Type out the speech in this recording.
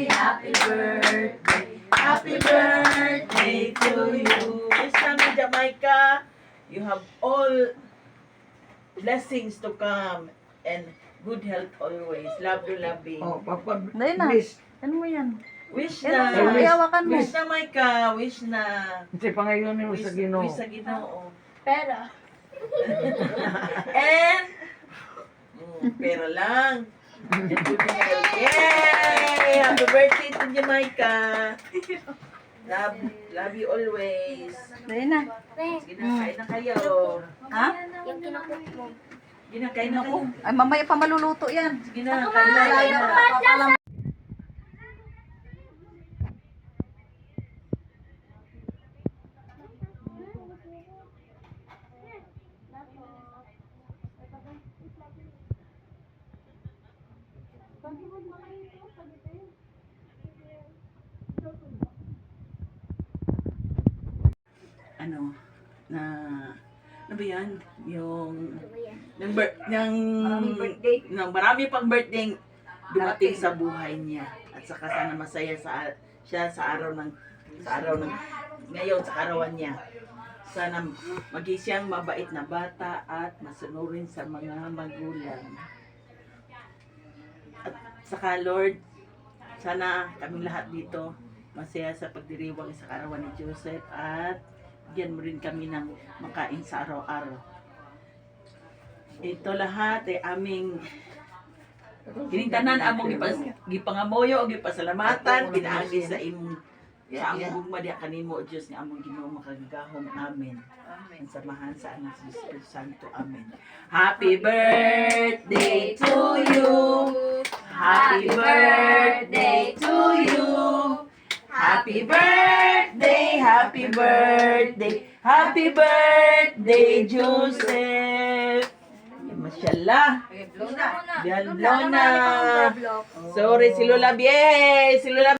happy birthday, happy birthday to you. Wish namin Jamaica, you have all blessings to come and good health always. Love you, loving. Oh, papa, Dahil na. please. Ano mo yan? Wish Ano na. mo? Iyawakan mo. Wish na, Maika. Wish na. Kasi pangayon mo sa Ginoo. Wish sa Ginoo. Pera. And, pera lang. And good health. Yay! Happy birthday to Jamaica. Love you always. Dahil na. Sige na, kain na kayo. Ha? Yung kinakot mo. Sige na, kain na kayo. Ay, mamaya pa maluluto yan. Sige na, kain na kayo. Papalam. Ano ba yan? Yung ng Maraming birthday. marami pang birthday dumating sa buhay niya at saka sana masaya siya sa araw ng ngayon sa karawan niya. Sana maging siyang mabait na bata at masunurin sa mga magulang. At saka Lord, sana kaming lahat dito masaya sa pagdiriwang sa karawan ni Joseph at bigyan mo rin kami ng makain sa araw-araw. Ito lahat ay aming kiningtanan among gipangamoyo o gipasalamatan pinaagi sa imong gugma diha kanimo Dios nga among Ginoo makagagahom. Amen. Amen. Samahan sa anak sa Espiritu Santo. Amen. Happy birthday to you. Happy birthday to you. Happy birthday, happy birthday, happy birthday, Joseph. Mashallah. Bialona. Sorry, si Lola Bie. Si Lola